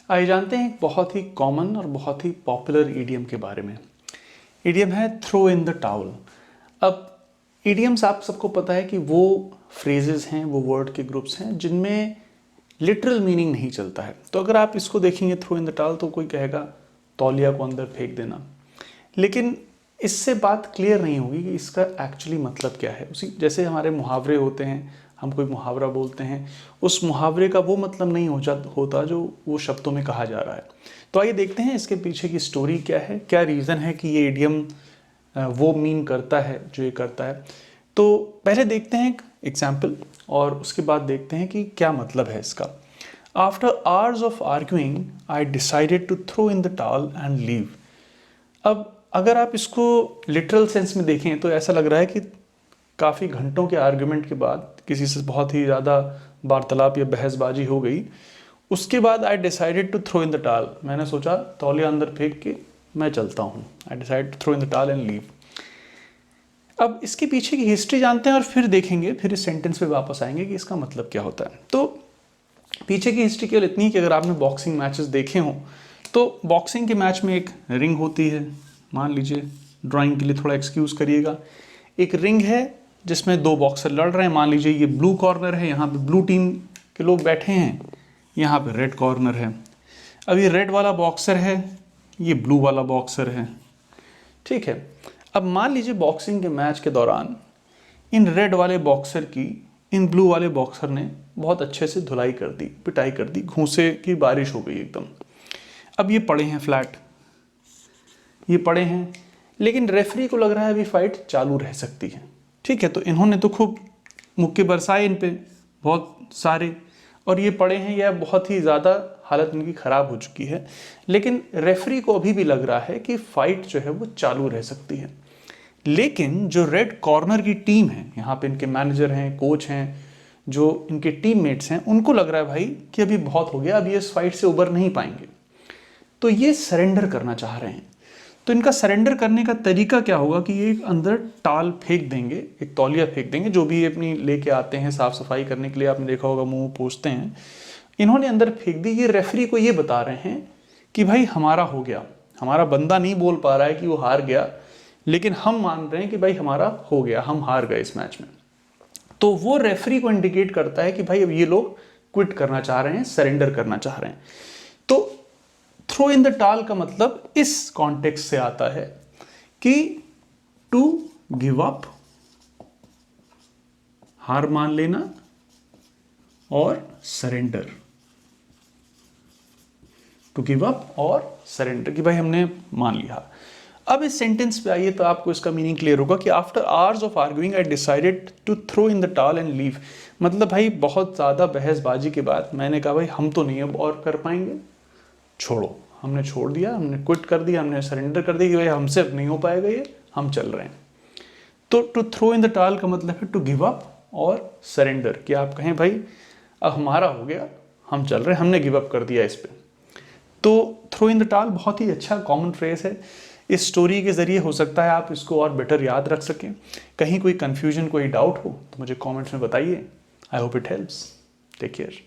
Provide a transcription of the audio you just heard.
आइए जानते हैं एक बहुत ही कॉमन और बहुत ही पॉपुलर ईडियम के बारे में। ईडियम है थ्रो इन द टावल। अब ईडियम्स आप सबको पता है कि वो फ्रेजेस हैं, वो वर्ड के ग्रुप्स हैं जिनमें लिटरल मीनिंग नहीं चलता है। तो अगर आप इसको देखेंगे थ्रो इन द टावल तो कोई कहेगा तौलिया को अंदर फेंक देना, लेकिन इससे बात क्लियर नहीं होगी कि इसका एक्चुअली मतलब क्या है। उसी जैसे हमारे मुहावरे होते हैं, हम कोई मुहावरा बोलते हैं, उस मुहावरे का वो मतलब नहीं होता जो वो शब्दों में कहा जा रहा है। तो आइए देखते हैं इसके पीछे की स्टोरी क्या है, क्या रीज़न है कि ये इडियम वो मीन करता है जो ये करता है। तो पहले देखते हैं एक एग्जाम्पल और उसके बाद देखते हैं कि क्या मतलब है इसका। After hours of arguing I decided to throw in the towel and leave. अब अगर आप इसको लिटरल सेंस में देखें तो ऐसा लग रहा है कि काफ़ी घंटों के आर्गुमेंट के बाद किसी से बहुत ही ज़्यादा वार्तालाप या बहसबाजी हो गई, उसके बाद I decided to throw in the towel, मैंने सोचा तौलिया अंदर फेंक के मैं चलता हूँ। I decide to throw in the towel and leave. अब इसके पीछे की हिस्ट्री जानते हैं और फिर देखेंगे, फिर इस सेंटेंस पे वापस आएंगे कि इसका मतलब क्या होता है। तो पीछे की हिस्ट्री केवल इतनी कि अगर आपने बॉक्सिंग मैचेस देखे हों तो बॉक्सिंग के मैच में एक रिंग होती है। मान लीजिए, ड्राइंग के लिए थोड़ा एक्सक्यूज़ करिएगा, एक रिंग है जिसमें दो बॉक्सर लड़ रहे हैं। मान लीजिए ये ब्लू कॉर्नर है, यहाँ पे ब्लू टीम के लोग बैठे हैं, यहाँ पे रेड कॉर्नर है। अब ये रेड वाला बॉक्सर है, ये ब्लू वाला बॉक्सर है, ठीक है। अब मान लीजिए बॉक्सिंग के मैच के दौरान इन रेड वाले बॉक्सर की इन ब्लू वाले बॉक्सर ने बहुत अच्छे से धुलाई कर दी, पिटाई कर दी, घूंसे की बारिश हो गई एकदम। अब ये पड़े हैं फ्लैट, ये पड़े हैं, लेकिन रेफरी को लग रहा है अभी फाइट चालू रह सकती है, ठीक है। तो इन्होंने तो खूब मुक्के बरसाए इन पे बहुत सारे, और ये पड़े हैं, या बहुत ही ज़्यादा हालत इनकी ख़राब हो चुकी है, लेकिन रेफरी को अभी भी लग रहा है कि फ़ाइट जो है वो चालू रह सकती है। लेकिन जो रेड कॉर्नर की टीम है, यहाँ पे इनके मैनेजर हैं, कोच हैं, जो इनके टीममेट्स हैं, उनको लग रहा है भाई कि अभी बहुत हो गया, अभी इस फाइट से उबर नहीं पाएंगे, तो ये सरेंडर करना चाह रहे हैं। तो इनका सरेंडर करने का तरीका क्या होगा कि ये अंदर टाल फेंक देंगे, एक तौलिया फेंक देंगे, जो भी अपनी लेके आते हैं साफ सफाई करने के लिए, आपने देखा होगा मुंह पोंछते हैं, इन्होंने अंदर फेंक दी। ये रेफरी को ये बता रहे हैं कि भाई हमारा हो गया, हमारा बंदा नहीं बोल पा रहा है कि वो हार गया, लेकिन हम मान रहे हैं कि भाई हमारा हो गया, हम हार गए इस मैच में। तो वो रेफरी को इंडिकेट करता है कि भाई अब ये लोग क्विट करना चाह रहे हैं, सरेंडर करना चाह रहे हैं। तो थ्रो इन द टाल का मतलब इस कॉन्टेक्स्ट से आता है कि टू गिव अप, हार मान लेना, और सरेंडर, टू गिव अप और सरेंडर, कि भाई हमने मान लिया। अब इस सेंटेंस पे आइए तो आपको इसका मीनिंग क्लियर होगा कि after hours of arguing I decided to throw in the towel and leave. मतलब भाई बहुत ज़्यादा बहसबाजी के बाद मैंने कहा भाई हम तो नहीं अब और कर पाएंगे, छोड़ो, हमने छोड़ दिया, हमने क्विट कर दिया, हमने सरेंडर कर दिया कि भाई हमसे अब नहीं हो पाएगा ये, हम चल रहे हैं। तो टू थ्रो इन द टाल का मतलब है टू गिव अप और सरेंडर, कि आप कहें भाई अब हमारा हो गया, हम चल रहे हैं, हमने गिव अप कर दिया इस पे। तो थ्रो इन द टाल बहुत ही अच्छा कॉमन फ्रेज है। इस स्टोरी के ज़रिए हो सकता है आप इसको और बेटर याद रख सकें। कहीं कोई कन्फ्यूजन, कोई डाउट हो तो मुझे कमेंट्स में बताइए। I hope it helps. Take care.